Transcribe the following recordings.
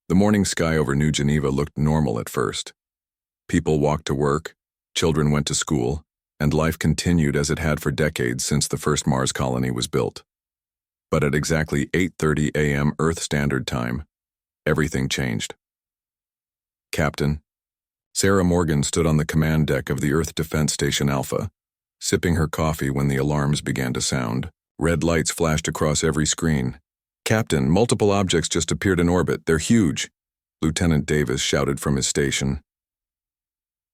The morning sky over New Geneva looked normal at first. People walked to work, children went to school, and life continued as it had for decades since the first Mars colony was built. But at exactly 8:30 a.m. Earth Standard Time, everything changed. Captain. Sarah Morgan stood on the command deck of the Earth Defense Station Alpha, sipping her coffee when the alarms began to sound. Red lights flashed across every screen. "Captain, multiple objects just appeared in orbit. They're huge," Lieutenant Davis shouted from his station.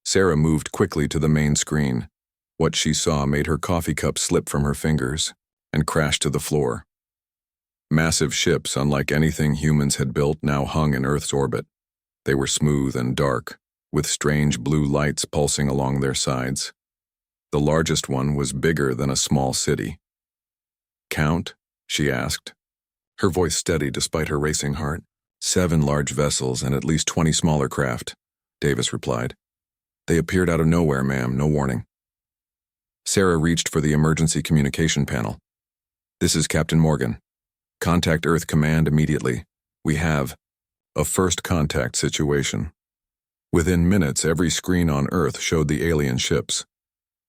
Sarah moved quickly to the main screen. What she saw made her coffee cup slip from her fingers and crash to the floor. Massive ships, unlike anything humans had built, now hung in Earth's orbit. They were smooth and dark, with strange blue lights pulsing along their sides. The largest one was bigger than a small city. "Count?" she asked. Her voice steady despite her racing heart. "7 large vessels and at least 20 smaller craft," Davis replied. "They appeared out of nowhere, ma'am, no warning." Sarah reached for the emergency communication panel. "This is Captain Morgan. Contact Earth Command immediately. We have a first contact situation." Within minutes, every screen on Earth showed the alien ships.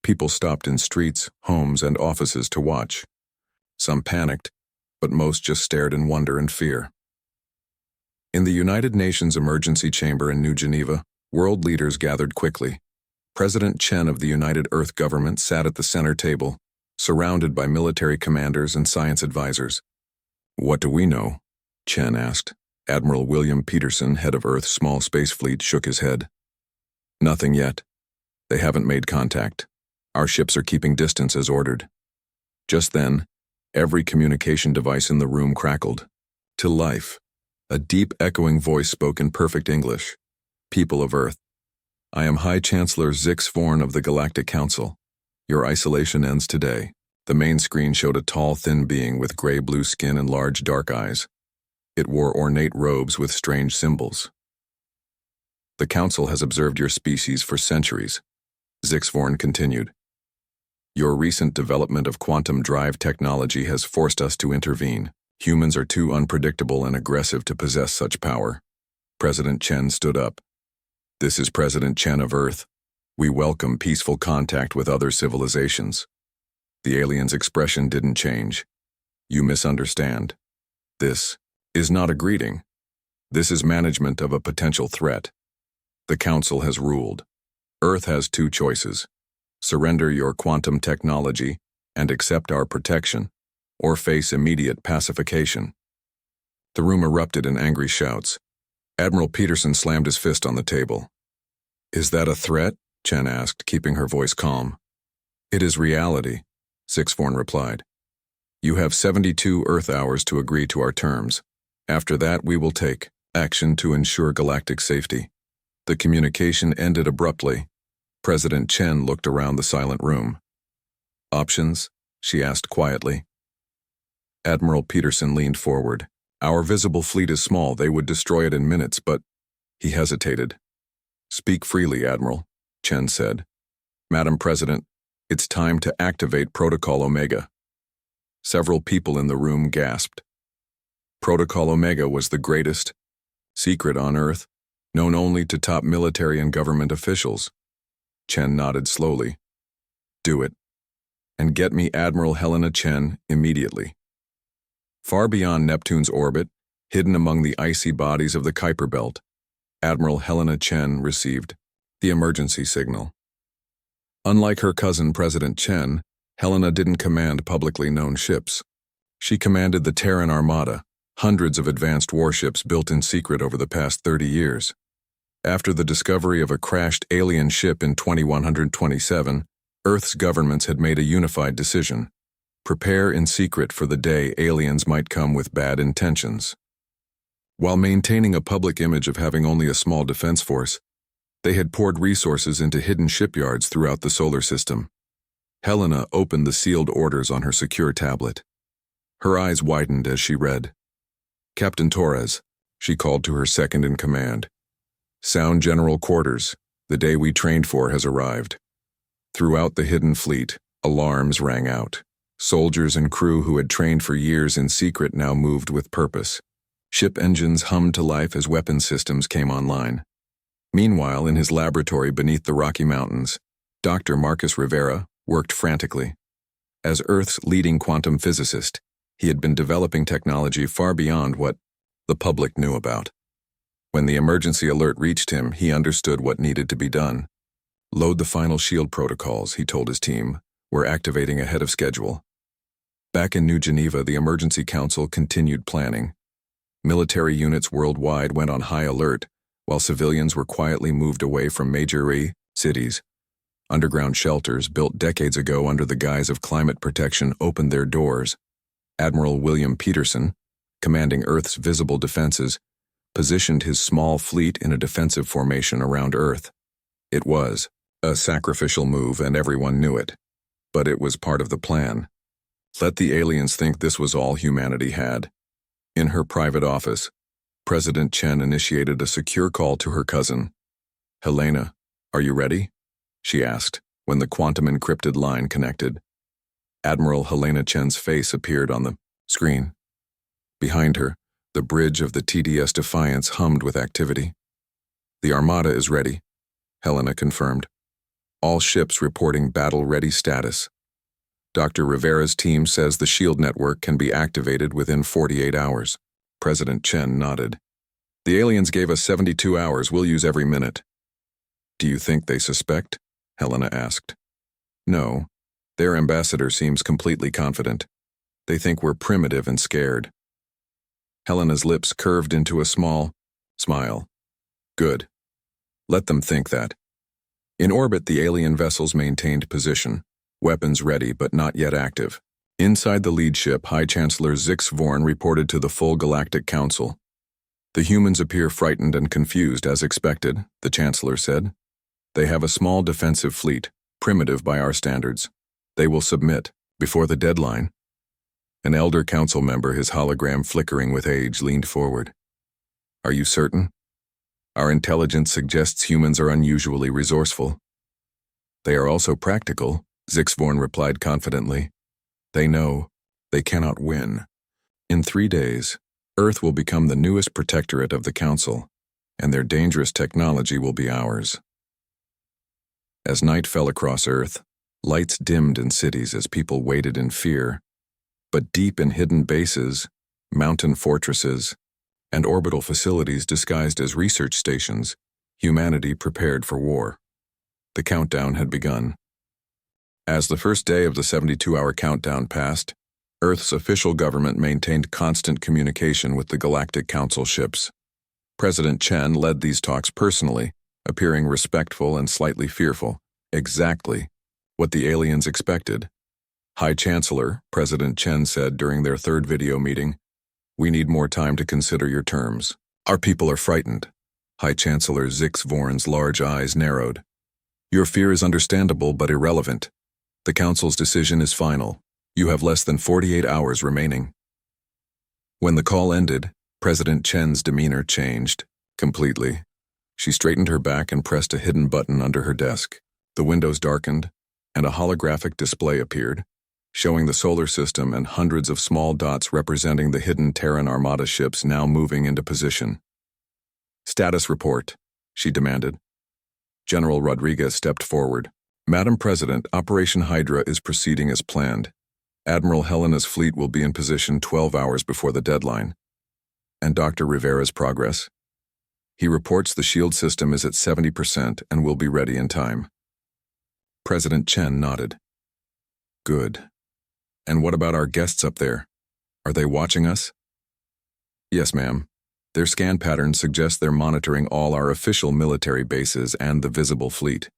People stopped in streets, homes, and offices to watch. Some panicked, but most just stared in wonder and fear. In the United Nations Emergency Chamber in New Geneva, world leaders gathered quickly. President Chen of the United Earth Government sat at the center table, surrounded by military commanders and science advisors. "What do we know?" Chen asked. Admiral William Peterson, head of Earth's small space fleet, shook his head. "Nothing yet. They haven't made contact. Our ships are keeping distance as ordered." Just then, every communication device in the room crackled. To life, a deep echoing voice spoke in perfect English. "People of Earth, I am High Chancellor Zix Vorn of the Galactic Council. Your isolation ends today." The main screen showed a tall, thin being with gray-blue skin and large, dark eyes. It wore ornate robes with strange symbols. "The Council has observed your species for centuries," Zix Vorn continued. "Your recent development of quantum drive technology has forced us to intervene. Humans are too unpredictable and aggressive to possess such power." President Chen stood up. "This is President Chen of Earth. We welcome peaceful contact with other civilizations." The alien's expression didn't change. "You misunderstand. This is not a greeting. This is management of a potential threat. The Council has ruled. Earth has 2 choices. Surrender your quantum technology and accept our protection, or face immediate pacification." The room erupted in angry shouts. Admiral Peterson slammed his fist on the table. "Is that a threat?" Chen asked, keeping her voice calm. "It is reality," Zix Vorn replied. "You have 72 Earth hours to agree to our terms. After that, we will take action to ensure galactic safety." The communication ended abruptly. President Chen looked around the silent room. "Options?" she asked quietly. Admiral Peterson leaned forward. "Our visible fleet is small. They would destroy it in minutes, but—" He hesitated. "Speak freely, Admiral," Chen said. "Madam President, it's time to activate Protocol Omega." Several people in the room gasped. Protocol Omega was the greatest secret on Earth, known only to top military and government officials. Chen nodded slowly. "Do it. And get me Admiral Helena Chen immediately." Far beyond Neptune's orbit, hidden among the icy bodies of the Kuiper Belt, Admiral Helena Chen received the emergency signal. Unlike her cousin President Chen, Helena didn't command publicly known ships. She commanded the Terran Armada, hundreds of advanced warships built in secret over the past 30 years. After the discovery of a crashed alien ship in 2127, Earth's governments had made a unified decision: prepare in secret for the day aliens might come with bad intentions. While maintaining a public image of having only a small defense force, they had poured resources into hidden shipyards throughout the solar system. Helena opened the sealed orders on her secure tablet. Her eyes widened as she read. "Captain Torres," she called to her second in command. "Sound General Quarters. The day we trained for has arrived." Throughout the hidden fleet, alarms rang out. Soldiers and crew who had trained for years in secret now moved with purpose. Ship engines hummed to life as weapon systems came online. Meanwhile, in his laboratory beneath the Rocky Mountains, Dr. Marcus Rivera worked frantically. As Earth's leading quantum physicist, he had been developing technology far beyond what the public knew about. When the emergency alert reached him, he understood what needed to be done. Load the final shield protocols, he told his team. We're activating ahead of schedule. Back in New Geneva, the Emergency Council continued planning. Military units worldwide went on high alert, while civilians were quietly moved away from major cities. Underground shelters, built decades ago under the guise of climate protection, opened their doors. Admiral William Peterson, commanding Earth's visible defenses, positioned his small fleet in a defensive formation around Earth. It was a sacrificial move, and everyone knew it. But it was part of the plan. Let the aliens think this was all humanity had. In her private office, President Chen initiated a secure call to her cousin. "Helena, are you ready?" she asked, when the quantum-encrypted line connected. Admiral Helena Chen's face appeared on the screen. Behind her, the bridge of the TDS Defiance hummed with activity. "The Armada is ready," Helena confirmed. "All ships reporting battle-ready status. Dr. Rivera's team says the shield network can be activated within 48 hours. President Chen nodded. "The aliens gave us 72 hours. We'll use every minute." "Do you think they suspect?" Helena asked. "No. Their ambassador seems completely confident. They think we're primitive and scared." Helena's lips curved into a small smile. "Good. Let them think that." In orbit, the alien vessels maintained position, weapons ready but not yet active. Inside the lead ship, High Chancellor Zix Vorn reported to the full Galactic Council. "The humans appear frightened and confused, as expected," the Chancellor said. "They have a small defensive fleet, primitive by our standards. They will submit before the deadline." An elder council member, his hologram flickering with age, leaned forward. "Are you certain? Our intelligence suggests humans are unusually resourceful." "They are also practical," Zixvorn replied confidently. "They know they cannot win. In 3 days, Earth will become the newest protectorate of the Council, and their dangerous technology will be ours." As night fell across Earth, lights dimmed in cities as people waited in fear. But deep in hidden bases, mountain fortresses, and orbital facilities disguised as research stations, humanity prepared for war. The countdown had begun. As the first day of the 72-hour countdown passed, Earth's official government maintained constant communication with the Galactic Council ships. President Chen led these talks personally, appearing respectful and slightly fearful, exactly what the aliens expected. "High Chancellor," President Chen said during their third video meeting, "we need more time to consider your terms. Our people are frightened." High Chancellor Zix Vorn's large eyes narrowed. "Your fear is understandable but irrelevant. The Council's decision is final. You have less than 48 hours remaining." When the call ended, President Chen's demeanor changed completely. She straightened her back and pressed a hidden button under her desk. The windows darkened, and a holographic display appeared, showing the solar system and hundreds of small dots representing the hidden Terran Armada ships now moving into position. "Status report," she demanded. General Rodriguez stepped forward. "Madam President, Operation Hydra is proceeding as planned. Admiral Helena's fleet will be in position 12 hours before the deadline." "And Dr. Rivera's progress?" "He reports the shield system is at 70% and will be ready in time." President Chen nodded. "Good. And what about our guests up there? Are they watching us?" "Yes, ma'am. Their scan patterns suggest they're monitoring all our official military bases and the visible fleet.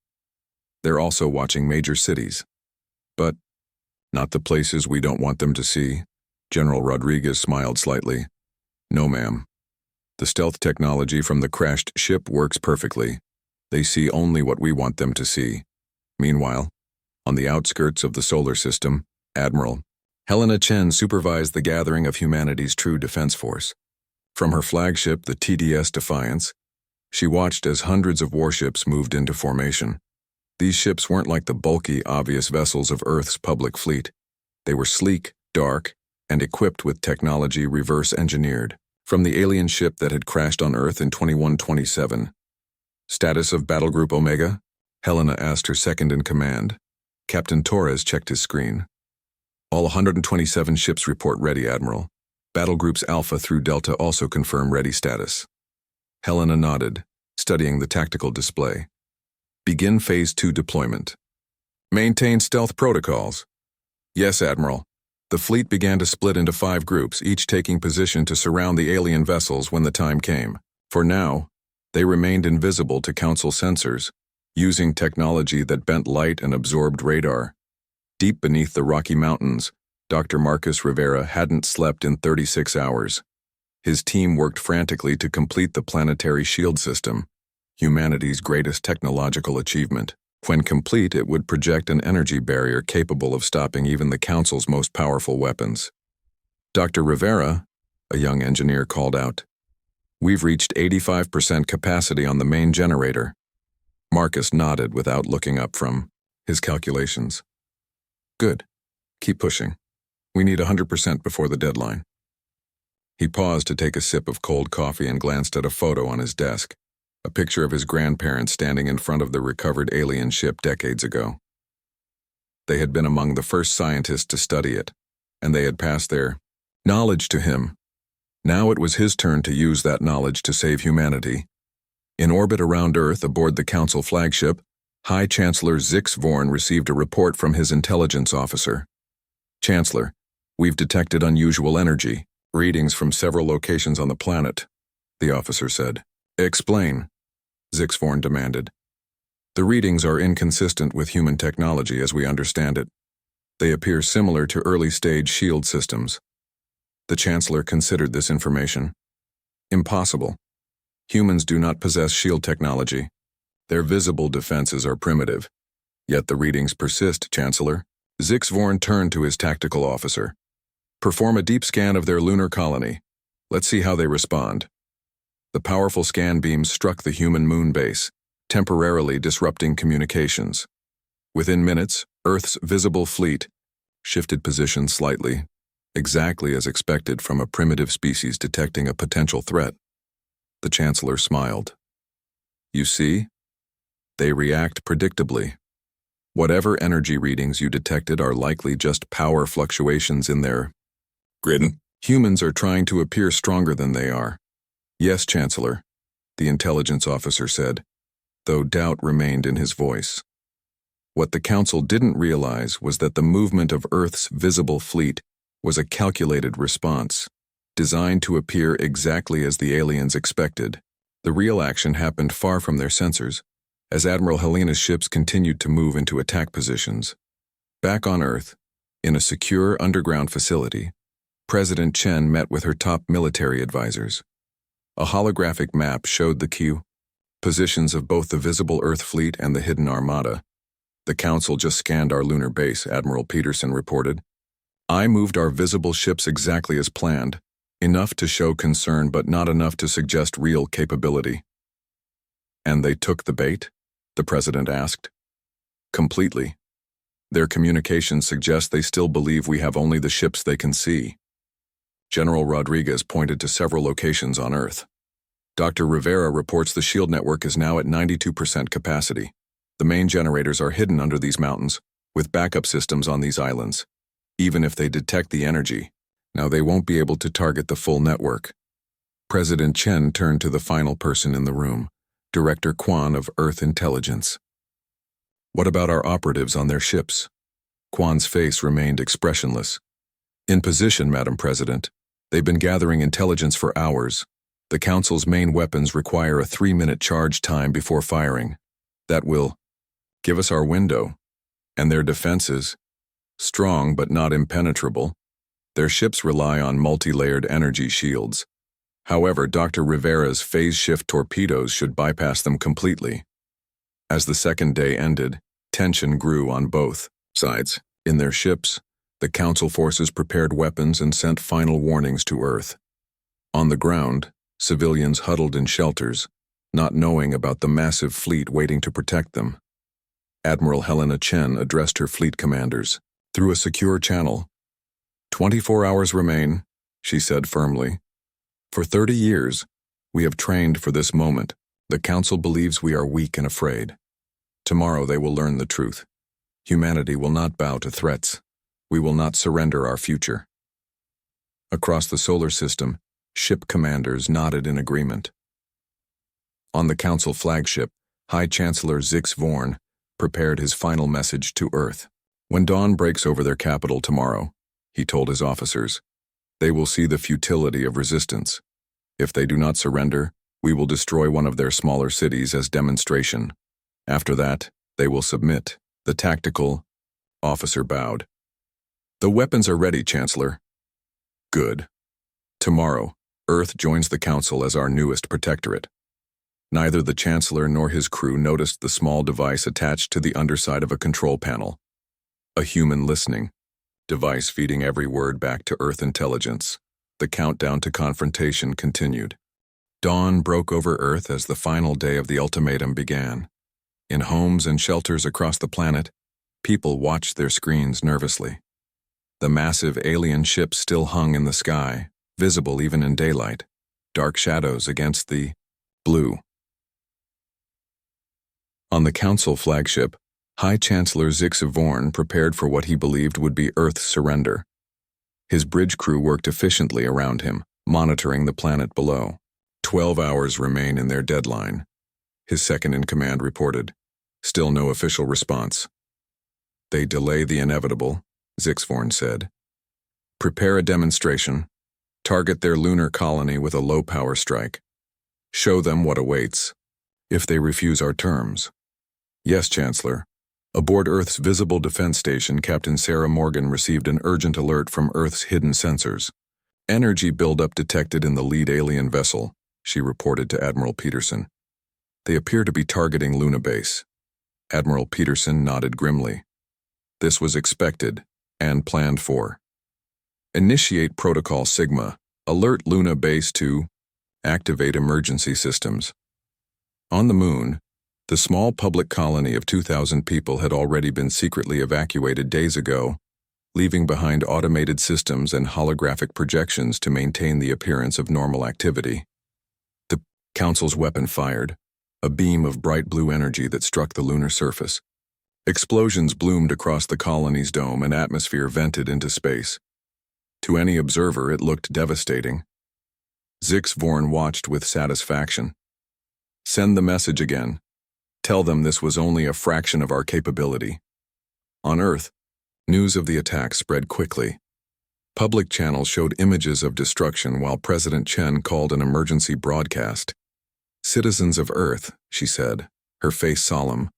They're also watching major cities. But not the places we don't want them to see." General Rodriguez smiled slightly. "No, ma'am. The stealth technology from the crashed ship works perfectly. They see only what we want them to see. Meanwhile, on the outskirts of the solar system, Admiral Helena Chen supervised the gathering of humanity's true defense force. From her flagship, the TDS Defiance, she watched as hundreds of warships moved into formation. These ships weren't like the bulky, obvious vessels of Earth's public fleet. They were sleek, dark, and equipped with technology reverse-engineered From the alien ship that had crashed on Earth in 2127. Status of Battle Group Omega? Helena asked her second-in-command. Captain Torres checked his screen. All 127 ships report ready, Admiral. Battle Groups Alpha through Delta also confirm ready status. Helena nodded, studying the tactical display. Begin Phase 2 deployment. Maintain stealth protocols. Yes, Admiral. The fleet began to split into 5 groups, each taking position to surround the alien vessels when the time came. For now, they remained invisible to Council sensors, using technology that bent light and absorbed radar. Deep beneath the Rocky Mountains, Dr. Marcus Rivera hadn't slept in 36 hours. His team worked frantically to complete the planetary shield system, humanity's greatest technological achievement. When complete, it would project an energy barrier capable of stopping even the Council's most powerful weapons. Dr. Rivera, a young engineer, called out. We've reached 85% capacity on the main generator. Marcus nodded without looking up from his calculations. Good. Keep pushing. We need 100% before the deadline. He paused to take a sip of cold coffee and glanced at a photo on his desk. A picture of his grandparents standing in front of the recovered alien ship decades ago. They had been among the first scientists to study it, and they had passed their knowledge to him. Now it was his turn to use that knowledge to save humanity. In orbit around Earth aboard the Council flagship, High Chancellor Zix Vorn received a report from his intelligence officer. Chancellor, we've detected unusual energy, readings from several locations on the planet, the officer said. Explain, Zix Vorn demanded. The readings are inconsistent with human technology as we understand it. They appear similar to early-stage shield systems. The Chancellor considered this information. Impossible. Humans do not possess shield technology. Their visible defenses are primitive. Yet the readings persist, Chancellor. Zix Vorn turned to his tactical officer. Perform a deep scan of their lunar colony. Let's see how they respond. The powerful scan beams struck the human moon base, temporarily disrupting communications. Within minutes, Earth's visible fleet shifted position slightly, exactly as expected from a primitive species detecting a potential threat. The Chancellor smiled. You see? They react predictably. Whatever energy readings you detected are likely just power fluctuations in their grid. Humans are trying to appear stronger than they are. Yes, Chancellor, the intelligence officer said, though doubt remained in his voice. What the Council didn't realize was that the movement of Earth's visible fleet was a calculated response, designed to appear exactly as the aliens expected. The real action happened far from their sensors, as Admiral Helena's ships continued to move into attack positions. Back on Earth, in a secure underground facility, President Chen met with her top military advisors. A holographic map showed the key positions of both the visible Earth fleet and the hidden Armada. The Council just scanned our lunar base, Admiral Peterson reported. I moved our visible ships exactly as planned, enough to show concern but not enough to suggest real capability. And they took the bait? The President asked. Completely. Their communications suggest they still believe we have only the ships they can see. General Rodriguez pointed to several locations on Earth. Dr. Rivera reports the shield network is now at 92% capacity. The main generators are hidden under these mountains, with backup systems on these islands. Even if they detect the energy, now they won't be able to target the full network. President Chen turned to the final person in the room, Director Quan of Earth Intelligence. What about our operatives on their ships? Quan's face remained expressionless. In position, Madam President. They've been gathering intelligence for hours. The Council's main weapons require a 3-minute charge time before firing. That will give us our window. And their defenses, strong but not impenetrable. Their ships rely on multi-layered energy shields. However, Dr. Rivera's phase-shift torpedoes should bypass them completely. As the second day ended, tension grew on both sides. In their ships, the Council forces prepared weapons and sent final warnings to Earth. On the ground, civilians huddled in shelters, not knowing about the massive fleet waiting to protect them. Admiral Helena Chen addressed her fleet commanders through a secure channel. 24 hours remain, she said firmly. For 30 years, we have trained for this moment. The Council believes we are weak and afraid. Tomorrow they will learn the truth. Humanity will not bow to threats. We will not surrender our future. Across the solar system, ship commanders nodded in agreement. On the Council flagship, High Chancellor Zix Vorn prepared his final message to Earth. When dawn breaks over their capital tomorrow, he told his officers, they will see the futility of resistance. If they do not surrender, we will destroy one of their smaller cities as demonstration. After that, they will submit. The tactical officer bowed. The weapons are ready, Chancellor. Good. Tomorrow, Earth joins the Council as our newest protectorate. Neither the Chancellor nor his crew noticed the small device attached to the underside of a control panel. A human listening device feeding every word back to Earth intelligence. The countdown to confrontation continued. Dawn broke over Earth as the final day of the ultimatum began. In homes and shelters across the planet, people watched their screens nervously. The massive alien ships still hung in the sky, visible even in daylight, dark shadows against the blue. On the Council flagship, High Chancellor Zix Vorn prepared for what he believed would be Earth's surrender. His bridge crew worked efficiently around him, monitoring the planet below. 12 hours remain in their deadline. His second-in-command reported. Still no official response. They delay the inevitable, Zix Vorn said. Prepare a demonstration. Target their lunar colony with a low-power strike. Show them what awaits, if they refuse our terms. Yes, Chancellor. Aboard Earth's visible defense station, Captain Sarah Morgan received an urgent alert from Earth's hidden sensors. Energy buildup detected in the lead alien vessel, she reported to Admiral Peterson. They appear to be targeting Luna Base. Admiral Peterson nodded grimly. This was expected and planned for. Initiate Protocol Sigma. Alert Luna Base to activate emergency systems. On the Moon, the small public colony of 2,000 people had already been secretly evacuated days ago, leaving behind automated systems and holographic projections to maintain the appearance of normal activity. The Council's weapon fired, a beam of bright blue energy that struck the lunar surface. Explosions bloomed across the colony's dome and atmosphere vented into space. To any observer, it looked devastating. Zix Vorn watched with satisfaction. Send the message again. Tell them this was only a fraction of our capability. On Earth, news of the attack spread quickly. Public channels showed images of destruction while President Chen called an emergency broadcast. Citizens of Earth, she said, her face solemn.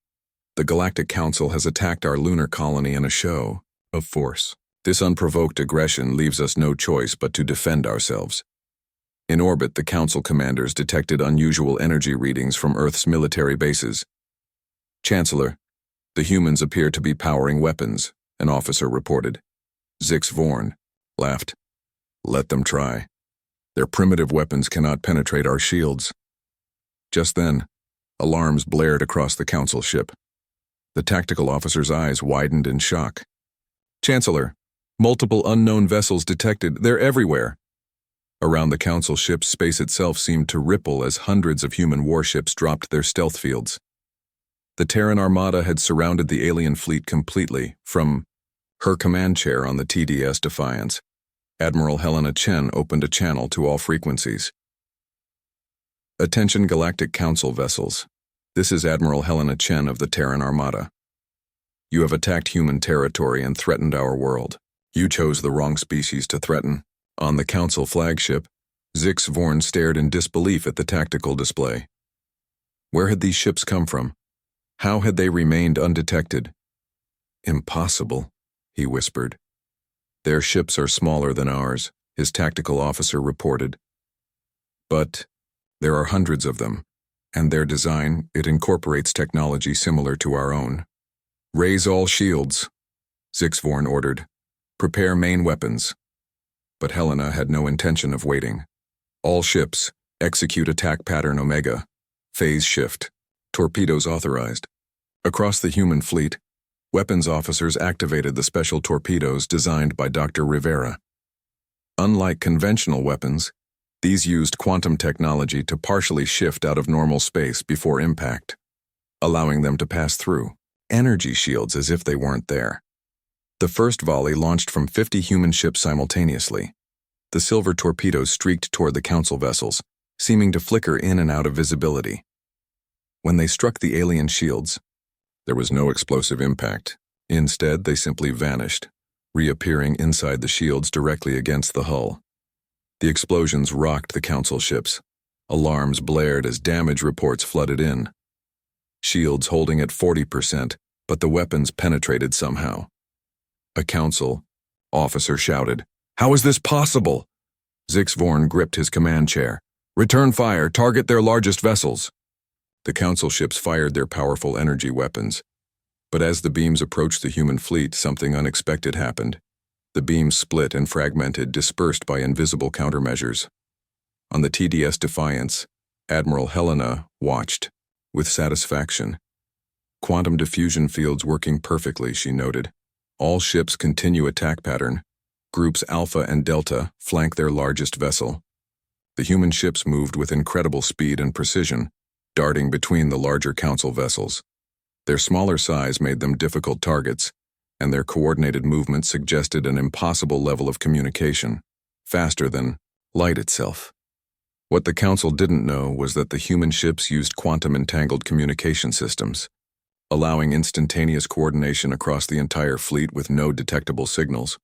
The Galactic Council has attacked our lunar colony in a show of force. This unprovoked aggression leaves us no choice but to defend ourselves. In orbit, the Council commanders detected unusual energy readings from Earth's military bases. Chancellor, the humans appear to be powering weapons, an officer reported. Zix Vorn laughed. Let them try. Their primitive weapons cannot penetrate our shields. Just then, alarms blared across the Council ship. The tactical officer's eyes widened in shock. Chancellor, multiple unknown vessels detected. They're everywhere. Around the Council ship, space itself seemed to ripple as hundreds of human warships dropped their stealth fields. The Terran Armada had surrounded the alien fleet completely. From her command chair on the TDS Defiance, Admiral Helena Chen opened a channel to all frequencies. Attention Galactic Council vessels. This is Admiral Helena Chen of the Terran Armada. You have attacked human territory and threatened our world. You chose the wrong species to threaten. On the Council flagship, Zix Vorn stared in disbelief at the tactical display. Where had these ships come from? How had they remained undetected? Impossible, he whispered. Their ships are smaller than ours, his tactical officer reported. But there are hundreds of them, and their design, it incorporates technology similar to our own. Raise all shields, Zix Vorn ordered. Prepare main weapons. But Helena had no intention of waiting. All ships, execute attack pattern Omega. Phase shift. Torpedoes authorized. Across the human fleet, weapons officers activated the special torpedoes designed by Dr. Rivera. Unlike conventional weapons, These used quantum technology to partially shift out of normal space before impact, allowing them to pass through energy shields as if they weren't there. The first volley launched from 50 human ships simultaneously. The silver torpedoes streaked toward the Council vessels, seeming to flicker in and out of visibility. When they struck the alien shields, there was no explosive impact. Instead, they simply vanished, reappearing inside the shields directly against the hull. The explosions rocked the Council ships. Alarms blared as damage reports flooded in. Shields holding at 40%, but the weapons penetrated somehow. A Council officer shouted, "How is this possible?" Zix Vorn gripped his command chair. "Return fire, target their largest vessels." The Council ships fired their powerful energy weapons. But as the beams approached the human fleet, something unexpected happened. The beams split and fragmented, dispersed by invisible countermeasures. On the TDS Defiance, Admiral Helena watched, with satisfaction. "Quantum diffusion fields working perfectly," she noted. "All ships continue attack pattern. Groups Alpha and Delta flank their largest vessel." The human ships moved with incredible speed and precision, darting between the larger Council vessels. Their smaller size made them difficult targets, and their coordinated movement suggested an impossible level of communication, faster than light itself. What the Council didn't know was that the human ships used quantum-entangled communication systems, allowing instantaneous coordination across the entire fleet with no detectable signals.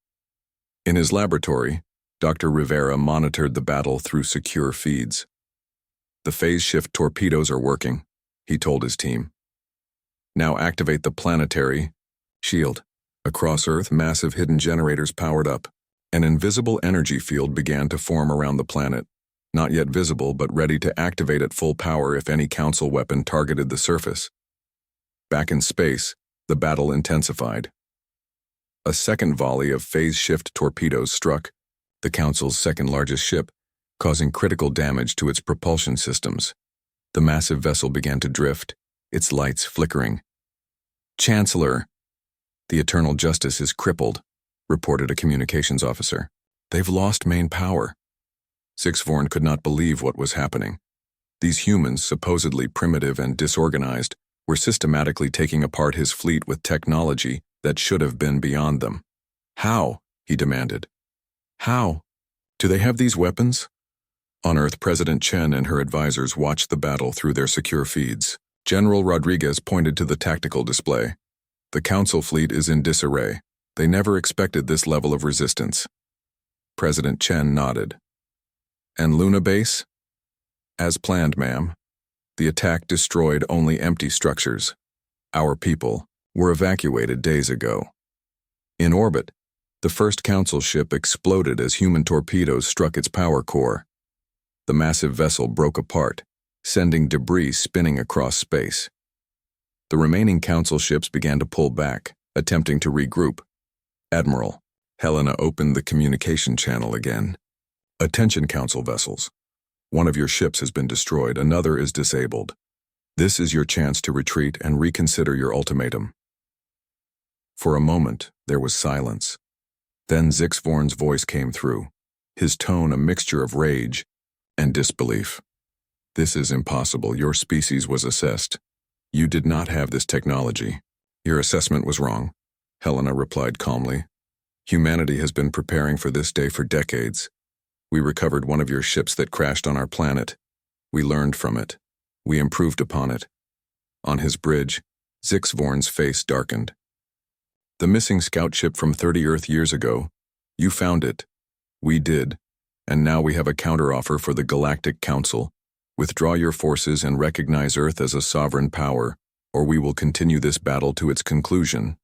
In his laboratory, Dr. Rivera monitored the battle through secure feeds. "The phase shift torpedoes are working," he told his team. "Now activate the planetary shield." Across Earth, massive hidden generators powered up. An invisible energy field began to form around the planet, not yet visible but ready to activate at full power if any Council weapon targeted the surface. Back in space, the battle intensified. A second volley of phase-shift torpedoes struck the Council's second-largest ship, causing critical damage to its propulsion systems. The massive vessel began to drift, its lights flickering. "Chancellor, the Eternal Justice is crippled," reported a communications officer. "They've lost main power." Zix Vorn could not believe what was happening. These humans, supposedly primitive and disorganized, were systematically taking apart his fleet with technology that should have been beyond them. "How?" he demanded. "How? Do they have these weapons?" On Earth, President Chen and her advisors watched the battle through their secure feeds. General Rodriguez pointed to the tactical display. "The Council fleet is in disarray. They never expected this level of resistance." President Chen nodded. "And Luna Base?" "As planned, ma'am. The attack destroyed only empty structures. Our people were evacuated days ago." In orbit, the first Council ship exploded as human torpedoes struck its power core. The massive vessel broke apart, sending debris spinning across space. The remaining Council ships began to pull back, attempting to regroup. "Admiral," Helena opened the communication channel again. "Attention, Council vessels. One of your ships has been destroyed, another is disabled. This is your chance to retreat and reconsider your ultimatum." For a moment, there was silence. Then Zix Vorn's voice came through, his tone a mixture of rage and disbelief. "This is impossible. Your species was assessed. You did not have this technology. Your assessment was wrong," Helena replied calmly. "Humanity has been preparing for this day for decades. We recovered one of your ships that crashed on our planet. We learned from it. We improved upon it." On his bridge, Zix Vorn's face darkened. "The missing scout ship from 30 Earth years ago. You found it. We did. And now we have a counteroffer for the Galactic Council. Withdraw your forces and recognize Earth as a sovereign power, or we will continue this battle to its conclusion."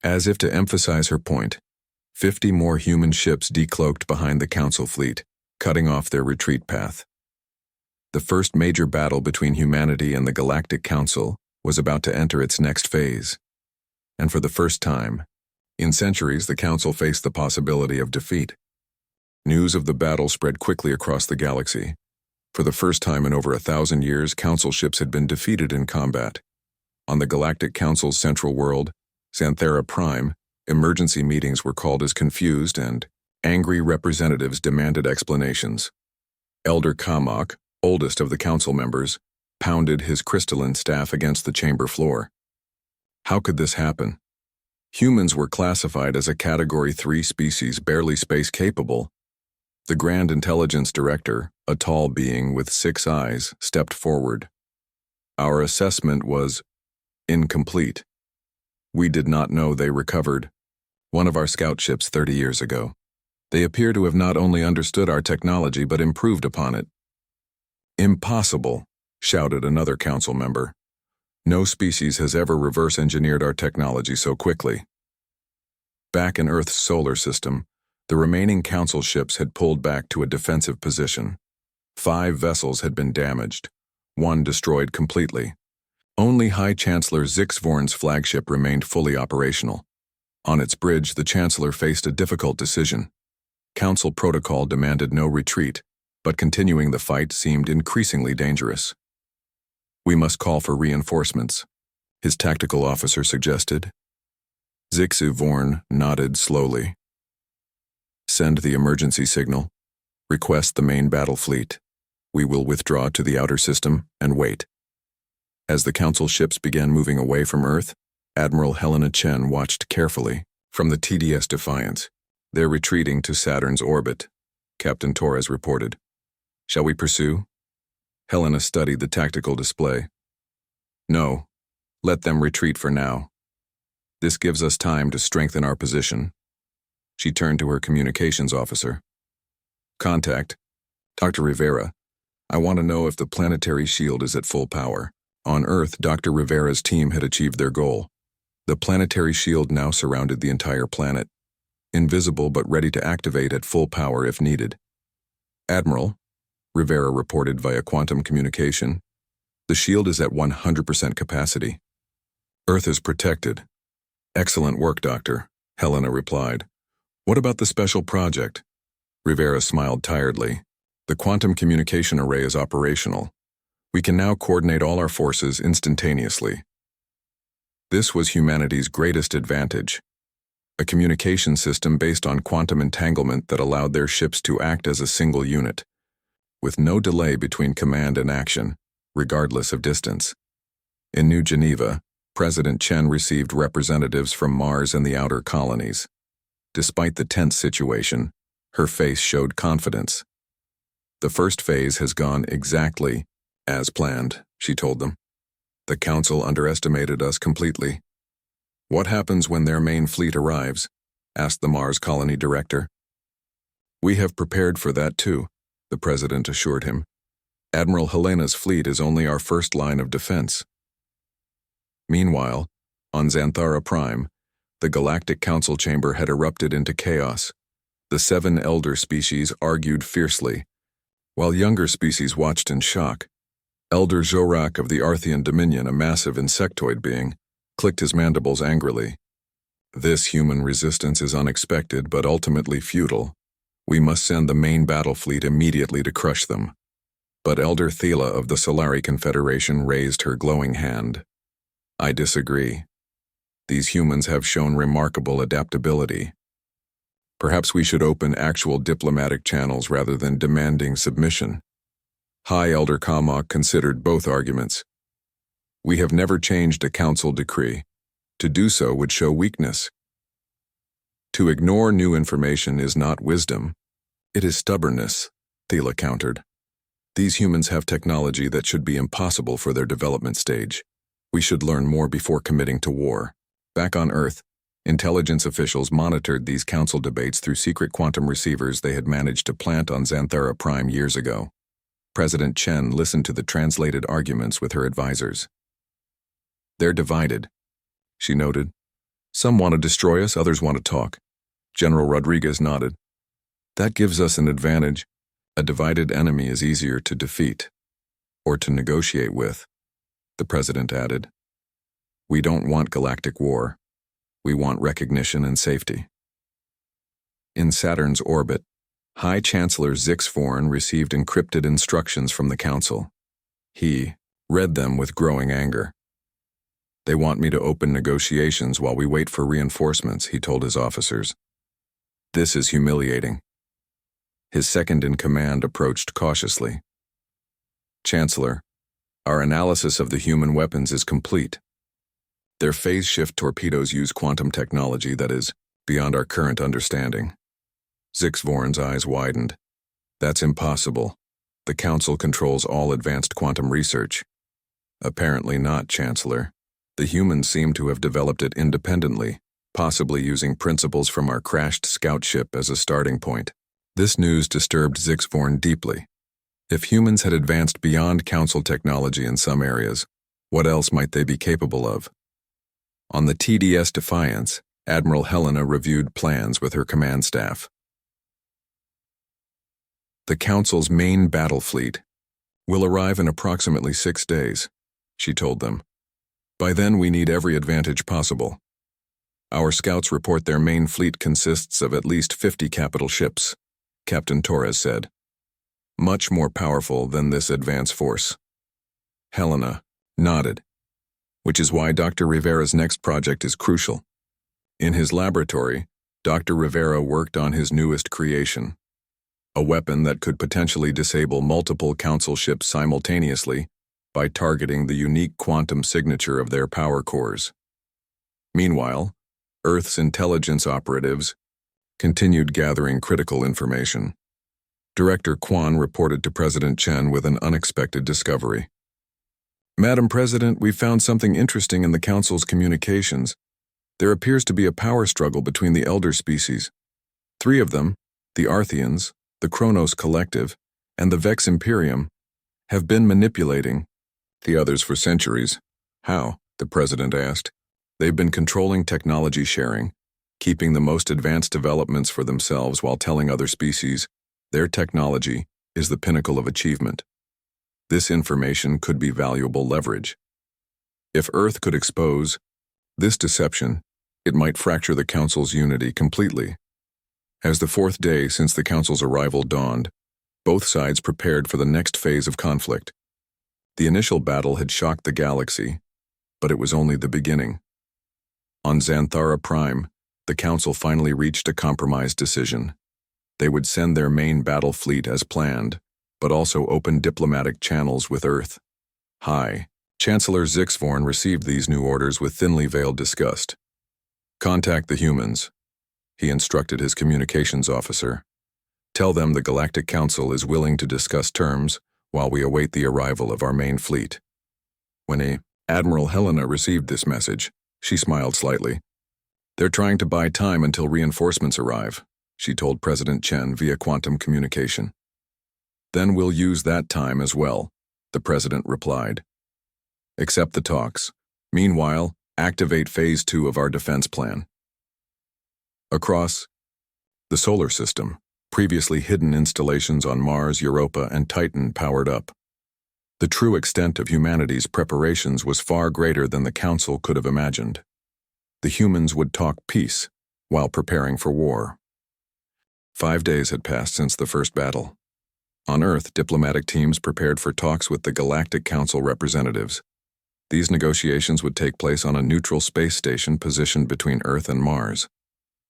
As if to emphasize her point, 50 more human ships decloaked behind the Council fleet, cutting off their retreat path. The first major battle between humanity and the Galactic Council was about to enter its next phase. And for the first time in centuries, the Council faced the possibility of defeat. News of the battle spread quickly across the galaxy. For the first time in over 1,000 years, Council ships had been defeated in combat. On the Galactic Council's central world, Xanthera Prime, emergency meetings were called as confused and angry representatives demanded explanations. Elder Kamak, oldest of the council members, pounded his crystalline staff against the chamber floor. How could this happen? Humans were classified as a Category 3 species barely space-capable. The Grand Intelligence Director, a tall being with 6 eyes, stepped forward. Our assessment was incomplete. We did not know they recovered one of our scout ships 30 years ago. They appear to have not only understood our technology but improved upon it. Impossible, shouted another council member. No species has ever reverse-engineered our technology so quickly. Back in Earth's solar system, the remaining council ships had pulled back to a defensive position. 5 vessels had been damaged, 1 destroyed completely. Only High Chancellor Zixvorn's flagship remained fully operational. On its bridge, the Chancellor faced a difficult decision. Council protocol demanded no retreat, but continuing the fight seemed increasingly dangerous. We must call for reinforcements, his tactical officer suggested. Zixvorn nodded slowly. Send the emergency signal. Request the main battle fleet. We will withdraw to the outer system and wait. As the council ships began moving away from Earth, Admiral Helena Chen watched carefully from the TDS Defiance. They're retreating to Saturn's orbit, Captain Torres reported. Shall we pursue? Helena studied the tactical display. No, let them retreat for now. This gives us time to strengthen our position. She turned to her communications officer. Contact. Dr. Rivera, I want to know if the planetary shield is at full power. On Earth, Dr. Rivera's team had achieved their goal. The planetary shield now surrounded the entire planet, invisible but ready to activate at full power if needed. Admiral, Rivera reported via quantum communication, the shield is at 100% capacity. Earth is protected. Excellent work, Doctor, Helena replied. What about the special project? Rivera smiled tiredly. The quantum communication array is operational. We can now coordinate all our forces instantaneously. This was humanity's greatest advantage. A communication system based on quantum entanglement that allowed their ships to act as a single unit, with no delay between command and action, regardless of distance. In New Geneva, President Chen received representatives from Mars and the outer colonies. Despite the tense situation, her face showed confidence. The first phase has gone exactly as planned, she told them. The Council underestimated us completely. What happens when their main fleet arrives? Asked the Mars colony director. We have prepared for that too, the president assured him. Admiral Helena's fleet is only our first line of defense. Meanwhile, on Xanthara Prime, the Galactic Council chamber had erupted into chaos. The 7 elder species argued fiercely, while younger species watched in shock. Elder Zorak of the Arthean Dominion, a massive insectoid being, clicked his mandibles angrily. This human resistance is unexpected but ultimately futile. We must send the main battle fleet immediately to crush them. But Elder Thela of the Solari Confederation raised her glowing hand. I disagree. These humans have shown remarkable adaptability. Perhaps we should open actual diplomatic channels rather than demanding submission. High Elder Kamak considered both arguments. We have never changed a council decree. To do so would show weakness. To ignore new information is not wisdom. It is stubbornness, Thela countered. These humans have technology that should be impossible for their development stage. We should learn more before committing to war. Back on Earth, intelligence officials monitored these council debates through secret quantum receivers they had managed to plant on Xanthara Prime years ago. President Chen listened to the translated arguments with her advisors. They're divided, she noted. Some want to destroy us, others want to talk. General Rodriguez nodded. That gives us an advantage. A divided enemy is easier to defeat, or to negotiate with, the president added. We don't want galactic war. We want recognition and safety. In Saturn's orbit, High Chancellor Zixvorn received encrypted instructions from the Council. He read them with growing anger. They want me to open negotiations while we wait for reinforcements, he told his officers. This is humiliating. His second-in-command approached cautiously. "Chancellor, our analysis of the human weapons is complete. Their phase-shift torpedoes use quantum technology that is beyond our current understanding." Zixvorn's eyes widened. "That's impossible. The Council controls all advanced quantum research." "Apparently not, Chancellor. The humans seem to have developed it independently, possibly using principles from our crashed scout ship as a starting point." This news disturbed Zixvorn deeply. If humans had advanced beyond Council technology in some areas, what else might they be capable of? On the TDS Defiance, Admiral Helena reviewed plans with her command staff. "The Council's main battle fleet will arrive in approximately 6 days," she told them. "By then we need every advantage possible. Our scouts report their main fleet consists of at least 50 capital ships," Captain Torres said. "Much more powerful than this advance force." Helena nodded, which is why Dr. Rivera's next project is crucial. In his laboratory, Dr. Rivera worked on his newest creation, a weapon that could potentially disable multiple Council ships simultaneously by targeting the unique quantum signature of their power cores. Meanwhile, Earth's intelligence operatives continued gathering critical information. Director Quan reported to President Chen with an unexpected discovery. "Madam President, we found something interesting in the Council's communications. There appears to be a power struggle between the elder species. 3 of them, the Arthians, the Kronos Collective, and the Vex Imperium, have been manipulating the others for centuries." "How?" the President asked. "They've been controlling technology sharing, keeping the most advanced developments for themselves while telling other species their technology is the pinnacle of achievement. This information could be valuable leverage. If Earth could expose this deception, it might fracture the Council's unity completely." As the 4th day since the Council's arrival dawned, both sides prepared for the next phase of conflict. The initial battle had shocked the galaxy, but it was only the beginning. On Xanthara Prime, the Council finally reached a compromise decision. They would send their main battle fleet as planned, but also open diplomatic channels with Earth. Hi. Chancellor Zixvorn received these new orders with thinly veiled disgust. "Contact the humans," he instructed his communications officer. "Tell them the Galactic Council is willing to discuss terms while we await the arrival of our main fleet." When Admiral Helena received this message, she smiled slightly. "They're trying to buy time until reinforcements arrive," she told President Chen via quantum communication. "Then we'll use that time as well," the President replied. "Accept the talks. Meanwhile, activate Phase 2 of our defense plan." Across the solar system, previously hidden installations on Mars, Europa, and Titan powered up. The true extent of humanity's preparations was far greater than the Council could have imagined. The humans would talk peace while preparing for war. 5 days had passed since the first battle. On Earth, diplomatic teams prepared for talks with the Galactic Council representatives. These negotiations would take place on a neutral space station positioned between Earth and Mars.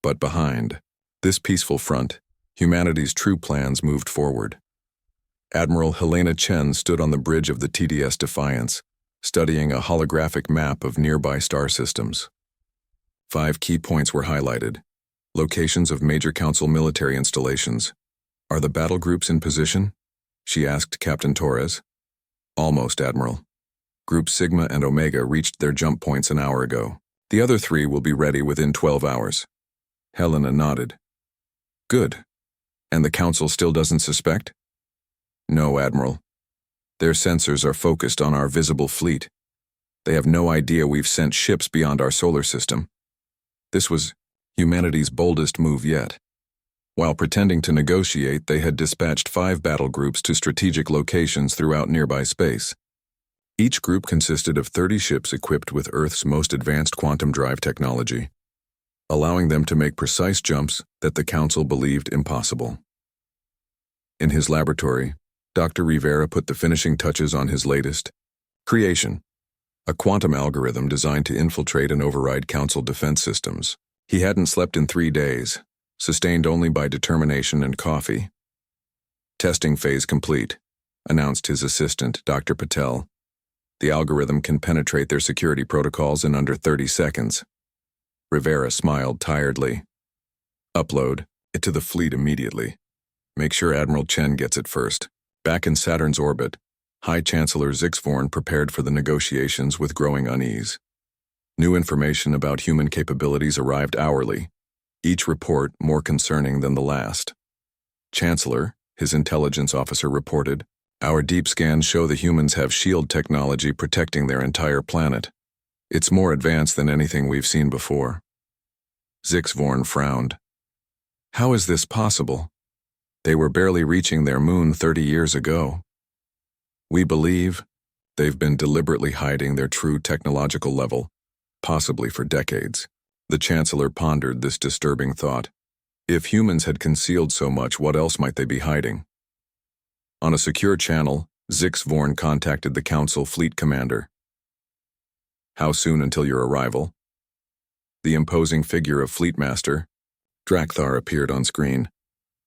But behind this peaceful front, humanity's true plans moved forward. Admiral Helena Chen stood on the bridge of the TDS Defiance, studying a holographic map of nearby star systems. 5 key points were highlighted. Locations of major Council military installations. "Are the battle groups in position?" she asked Captain Torres. "Almost, Admiral. Groups Sigma and Omega reached their jump points an hour ago. The other 3 will be ready within 12 hours. Helena nodded. "Good. And the Council still doesn't suspect?" "No, Admiral. Their sensors are focused on our visible fleet. They have no idea we've sent ships beyond our solar system. This was humanity's boldest move yet. While pretending to negotiate, they had dispatched 5 battle groups to strategic locations throughout nearby space. Each group consisted of 30 ships equipped with Earth's most advanced quantum drive technology, allowing them to make precise jumps that the Council believed impossible. In his laboratory, Dr. Rivera put the finishing touches on his latest creation, a quantum algorithm designed to infiltrate and override Council defense systems. He hadn't slept in 3 days, sustained only by determination and coffee. Testing phase complete, announced his assistant, Dr. Patel. The algorithm can penetrate their security protocols in under 30 seconds. Rivera smiled tiredly. Upload it to the fleet immediately. Make sure Admiral Chen gets it first. Back in Saturn's orbit, High Chancellor Zixvorn prepared for the negotiations with growing unease. New information about human capabilities arrived hourly, each report more concerning than the last. Chancellor, his intelligence officer reported, our deep scans show the humans have shield technology protecting their entire planet. It's more advanced than anything we've seen before. Zixvorn frowned. How is this possible? They were barely reaching their moon 30 years ago. We believe they've been deliberately hiding their true technological level, possibly for decades. The Chancellor pondered this disturbing thought. If humans had concealed so much, what else might they be hiding? On a secure channel, Zixvorn contacted the Council Fleet Commander. How soon until your arrival? The imposing figure of Fleet Master, Drakthar, appeared on screen.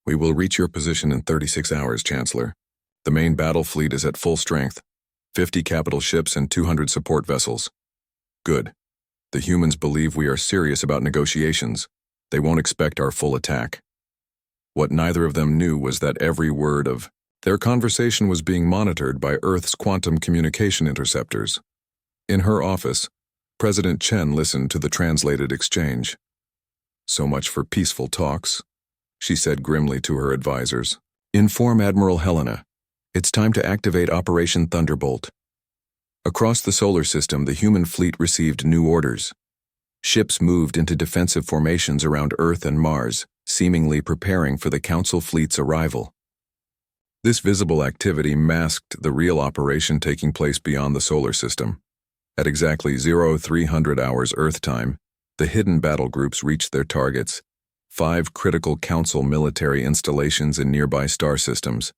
We will reach your position in 36 hours, Chancellor. The main battle fleet is at full strength, 50 capital ships and 200 support vessels. Good. The humans believe we are serious about negotiations. They won't expect our full attack. What neither of them knew was that every word of their conversation was being monitored by Earth's quantum communication interceptors. In her office, President Chen listened to the translated exchange. So much for peaceful talks, she said grimly to her advisors. Inform Admiral Helena. It's time to activate Operation Thunderbolt. Across the solar system, the human fleet received new orders. Ships moved into defensive formations around Earth and Mars, seemingly preparing for the Council fleet's arrival. This visible activity masked the real operation taking place beyond the solar system. At exactly 0300 hours Earth time, the hidden battle groups reached their targets, 5 critical Council military installations in nearby star systems.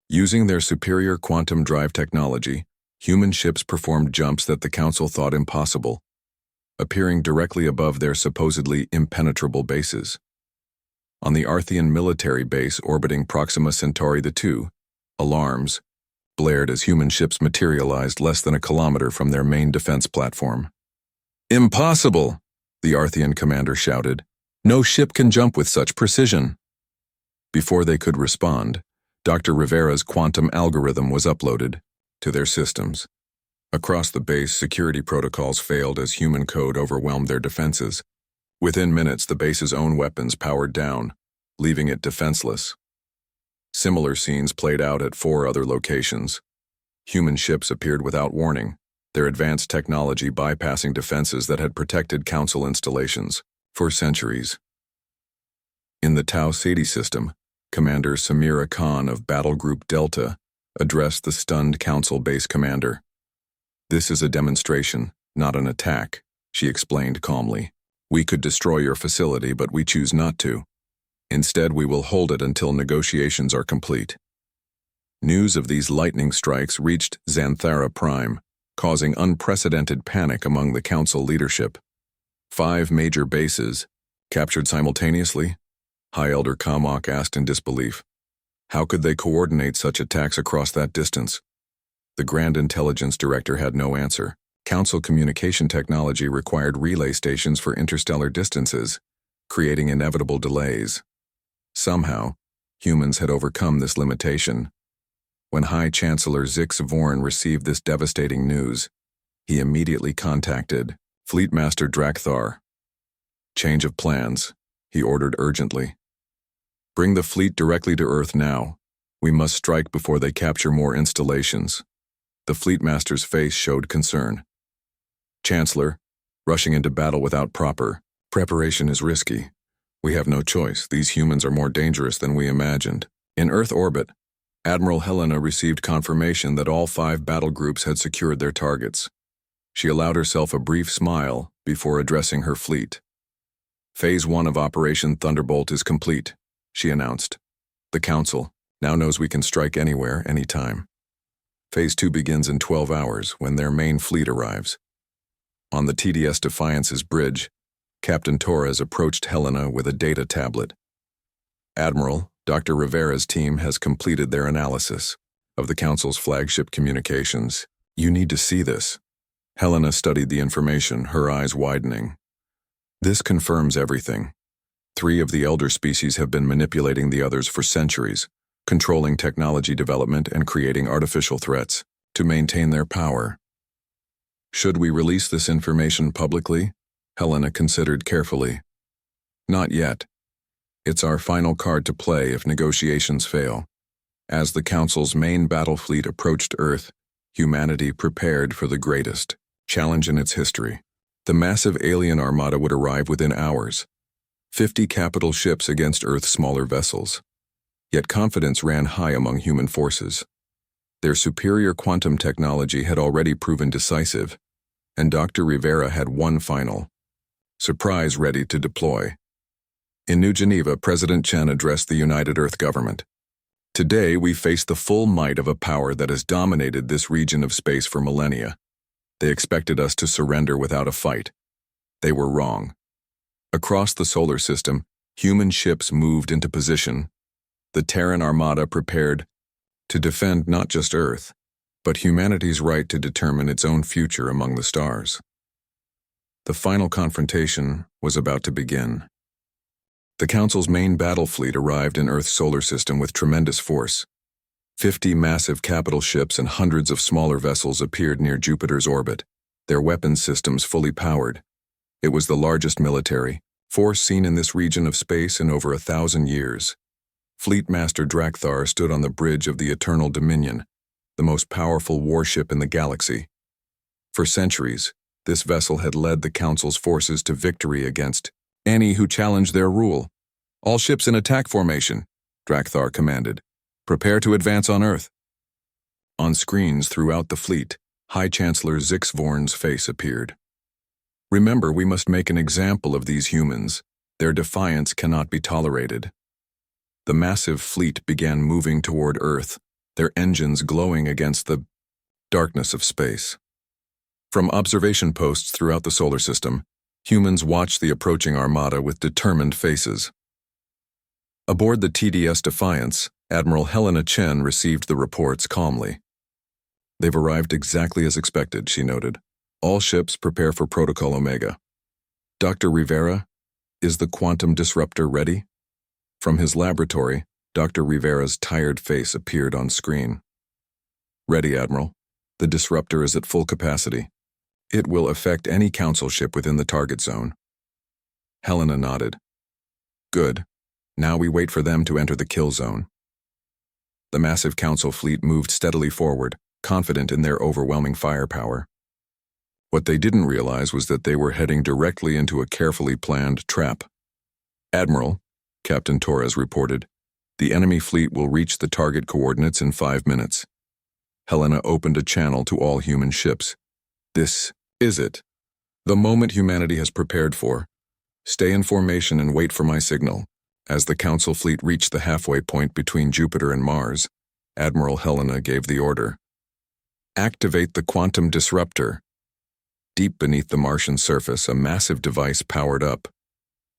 Using their superior quantum drive technology, human ships performed jumps that the Council thought impossible, appearing directly above their supposedly impenetrable bases. On the Arthean military base orbiting Proxima Centauri II, alarms blared as human ships materialized less than a kilometer from their main defense platform. Impossible! The Arthean commander shouted. No ship can jump with such precision. Before they could respond, Dr. Rivera's quantum algorithm was uploaded to their systems. Across the base, security protocols failed as human code overwhelmed their defenses. Within minutes, the base's own weapons powered down, leaving it defenseless. Similar scenes played out at 4 other locations. Human ships appeared without warning, their advanced technology bypassing defenses that had protected Council installations for centuries. In the Tau Ceti system, Commander Samira Khan of Battle Group Delta addressed the stunned Council base commander. This is a demonstration, not an attack, she explained calmly. We could destroy your facility, but we choose not to. Instead, we will hold it until negotiations are complete. News of these lightning strikes reached Xanthara Prime, causing unprecedented panic among the Council leadership. 5 major bases, captured simultaneously? High Elder Kamak asked in disbelief. How could they coordinate such attacks across that distance? The Grand Intelligence Director had no answer. Council communication technology required relay stations for interstellar distances, creating inevitable delays. Somehow, humans had overcome this limitation. When High Chancellor Zixvorn received this devastating news, he immediately contacted Fleet Master Drakthar. Change of plans, he ordered urgently. Bring the fleet directly to Earth now. We must strike before they capture more installations. The Fleet Master's face showed concern. Chancellor, rushing into battle without proper preparation is risky. We have no choice. These humans are more dangerous than we imagined. In Earth orbit, Admiral Helena received confirmation that all 5 battle groups had secured their targets. She allowed herself a brief smile before addressing her fleet. Phase 1 of Operation Thunderbolt is complete, she announced. The Council now knows we can strike anywhere, anytime. Phase 2 begins in 12 hours when their main fleet arrives. On the TDS Defiance's bridge, Captain Torres approached Helena with a data tablet. Admiral, Dr. Rivera's team has completed their analysis of the Council's flagship communications. You need to see this. Helena studied the information, her eyes widening. This confirms everything. 3 of the elder species have been manipulating the others for centuries, controlling technology development and creating artificial threats to maintain their power. Should we release this information publicly? Helena considered carefully. Not yet. It's our final card to play if negotiations fail. As the Council's main battle fleet approached Earth, humanity prepared for the greatest challenge in its history. The massive alien armada would arrive within hours. 50 capital ships against Earth's smaller vessels. Yet confidence ran high among human forces. Their superior quantum technology had already proven decisive, and Dr. Rivera had one final surprise ready to deploy. In New Geneva, President Chen addressed the United Earth government. Today, we face the full might of a power that has dominated this region of space for millennia. They expected us to surrender without a fight. They were wrong. Across the solar system, human ships moved into position. The Terran Armada prepared to defend not just Earth, but humanity's right to determine its own future among the stars. The final confrontation was about to begin. The Council's main battle fleet arrived in Earth's solar system with tremendous force. 50 massive capital ships and hundreds of smaller vessels appeared near Jupiter's orbit, their weapons systems fully powered. It was the largest military force seen in this region of space in over 1,000 years. Fleet Master Drakthar stood on the bridge of the Eternal Dominion, the most powerful warship in the galaxy. For centuries, this vessel had led the Council's forces to victory against any who challenged their rule. All ships in attack formation, Drakthar commanded. Prepare to advance on Earth. On screens throughout the fleet, High Chancellor Zixvorn's face appeared. Remember, we must make an example of these humans. Their defiance cannot be tolerated. The massive fleet began moving toward Earth, their engines glowing against the darkness of space. From observation posts throughout the solar system, humans watched the approaching armada with determined faces. Aboard the TDS Defiance, Admiral Helena Chen received the reports calmly. They've arrived exactly as expected, she noted. All ships prepare for Protocol Omega. Dr. Rivera, is the quantum disruptor ready? From his laboratory, Dr. Rivera's tired face appeared on screen. Ready, Admiral. The disruptor is at full capacity. It will affect any Council ship within the target zone. Helena nodded. Good. Now we wait for them to enter the kill zone. The massive Council fleet moved steadily forward, confident in their overwhelming firepower. What they didn't realize was that they were heading directly into a carefully planned trap. Admiral, Captain Torres reported, the enemy fleet will reach the target coordinates in 5 minutes. Helena opened a channel to all human ships. This is it. The moment humanity has prepared for. Stay in formation and wait for my signal. As the Council fleet reached the halfway point between Jupiter and Mars, Admiral Helena gave the order. Activate the quantum disruptor. Deep beneath the Martian surface, a massive device powered up.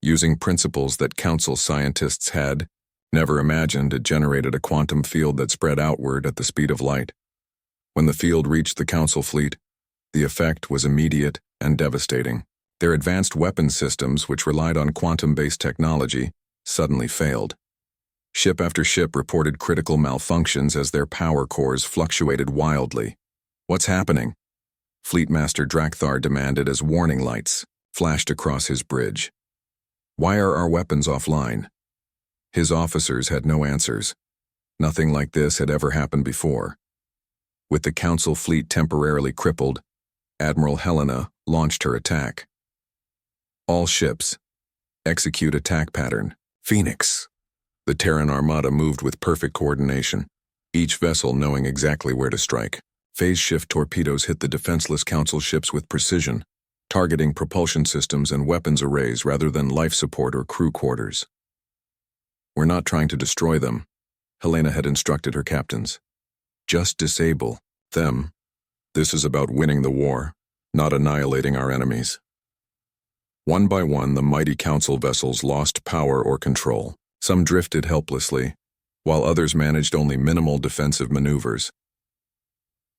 Using principles that Council scientists had never imagined, it generated a quantum field that spread outward at the speed of light. When the field reached the Council fleet, the effect was immediate and devastating. Their advanced weapons systems, which relied on quantum-based technology, suddenly failed. Ship after ship reported critical malfunctions as their power cores fluctuated wildly. What's happening? Fleet Master Drakthar demanded as warning lights flashed across his bridge. Why are our weapons offline? His officers had no answers. Nothing like this had ever happened before. With the Council fleet temporarily crippled, Admiral Helena launched her attack. All ships, execute attack pattern. Phoenix. The Terran Armada moved with perfect coordination, each vessel knowing exactly where to strike. Phase shift torpedoes hit the defenseless Council ships with precision, targeting propulsion systems and weapons arrays rather than life support or crew quarters. We're not trying to destroy them, Helena had instructed her captains. Just disable them. This is about winning the war, not annihilating our enemies. One by one, the mighty Council vessels lost power or control. Some drifted helplessly, while others managed only minimal defensive maneuvers.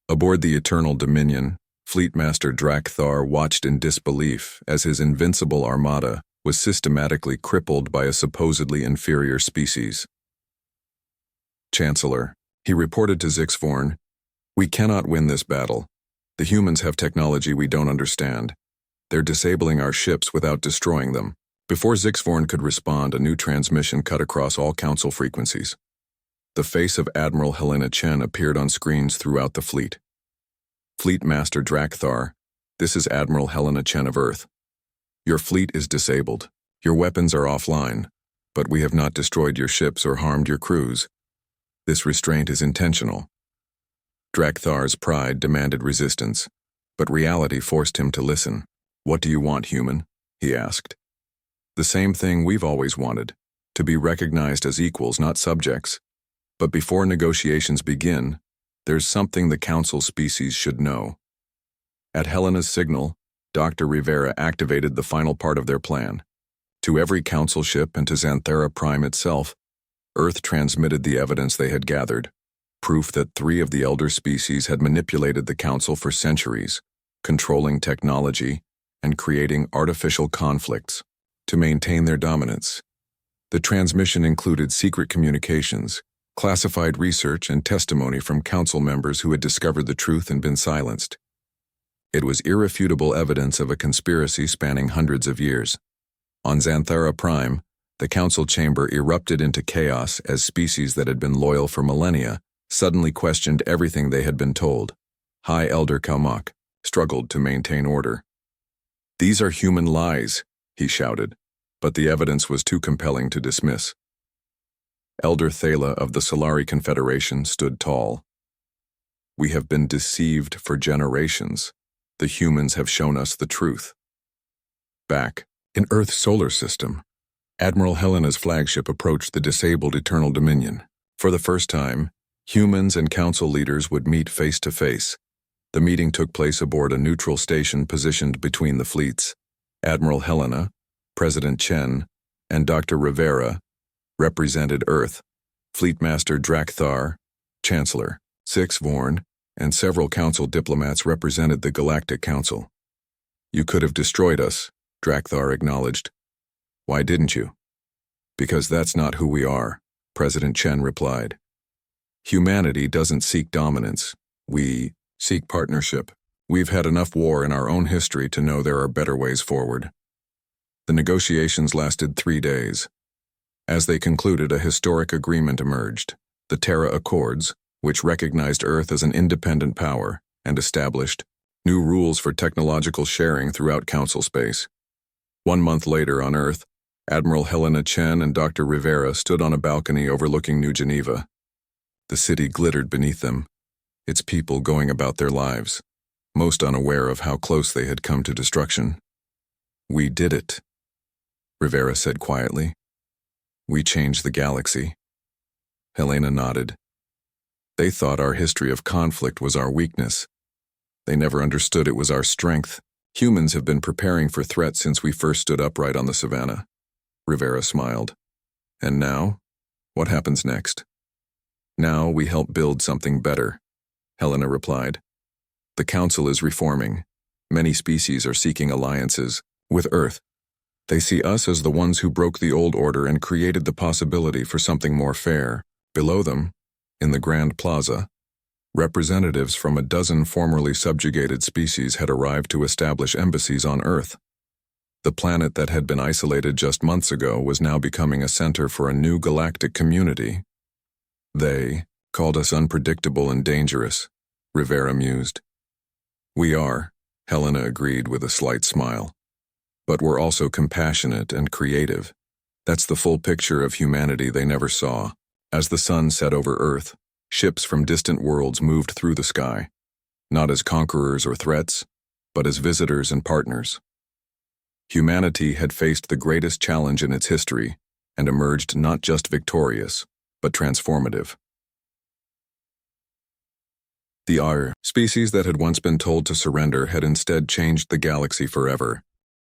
Aboard the Eternal Dominion, Fleet Master Drakthar watched in disbelief as his invincible armada was systematically crippled by a supposedly inferior species. Chancellor, he reported to Zixvorn, "We cannot win this battle. The humans have technology we don't understand. They're disabling our ships without destroying them." Before Zixvorn could respond, a new transmission cut across all Council frequencies. The face of Admiral Helena Chen appeared on screens throughout the fleet. "Fleet Master Drakthar, this is Admiral Helena Chen of Earth. Your fleet is disabled. Your weapons are offline, but we have not destroyed your ships or harmed your crews. This restraint is intentional." Drakthar's pride demanded resistance, but reality forced him to listen. "What do you want, human?" he asked. "The same thing we've always wanted, to be recognized as equals, not subjects. But before negotiations begin, there's something the Council species should know." At Helena's signal, Dr. Rivera activated the final part of their plan. To every Council ship and to Xanthera Prime itself, Earth transmitted the evidence they had gathered, proof that 3 of the elder species had manipulated the Council for centuries, controlling technology and creating artificial conflicts to maintain their dominance. The transmission included secret communications, classified research, and testimony from Council members who had discovered the truth and been silenced. It was irrefutable evidence of a conspiracy spanning hundreds of years. On Xanthera Prime, the Council chamber erupted into chaos as species that had been loyal for millennia suddenly questioned everything they had been told. High Elder Kalmak struggled to maintain order. "These are human lies," he shouted, but the evidence was too compelling to dismiss. Elder Thala of the Solari Confederation stood tall. "We have been deceived for generations. The humans have shown us the truth." Back in Earth's solar system, Admiral Helena's flagship approached the disabled Eternal Dominion. For the first time, humans and Council leaders would meet face to face. The meeting took place aboard a neutral station positioned between the fleets. Admiral Helena, President Chen, and Dr. Rivera represented Earth. Fleet Master Drakthar, Chancellor Zixvorn, and several Council diplomats represented the Galactic Council. "You could have destroyed us," Drakthar acknowledged. "Why didn't you?" "Because that's not who we are," President Chen replied. "Humanity doesn't seek dominance. We seek partnership. We've had enough war in our own history to know there are better ways forward." The negotiations lasted 3 days. As they concluded, a historic agreement emerged, the Terra Accords, which recognized Earth as an independent power and established new rules for technological sharing throughout Council space. 1 month later on Earth, Admiral Helena Chen and Dr. Rivera stood on a balcony overlooking New Geneva. The city glittered beneath them, its people going about their lives, most unaware of how close they had come to destruction. "We did it," Rivera said quietly. "We changed the galaxy." Helena nodded. "They thought our history of conflict was our weakness. They never understood it was our strength. Humans have been preparing for threats since we first stood upright on the savannah." Rivera smiled. "And now? What happens next?" "Now we help build something better," Helena replied. "The Council is reforming. Many species are seeking alliances with Earth. They see us as the ones who broke the old order and created the possibility for something more fair. Below them, in the Grand Plaza, representatives from a dozen formerly subjugated species had arrived to establish embassies on Earth. The planet that had been isolated just months ago was now becoming a center for a new galactic community. "They called us unpredictable and dangerous," Rivera mused. "We are," Helena agreed with a slight smile. "But we're also compassionate and creative. That's the full picture of humanity they never saw." As the sun set over Earth, ships from distant worlds moved through the sky, not as conquerors or threats, but as visitors and partners. Humanity had faced the greatest challenge in its history and emerged not just victorious, but transformative. The species that had once been told to surrender had instead changed the galaxy forever.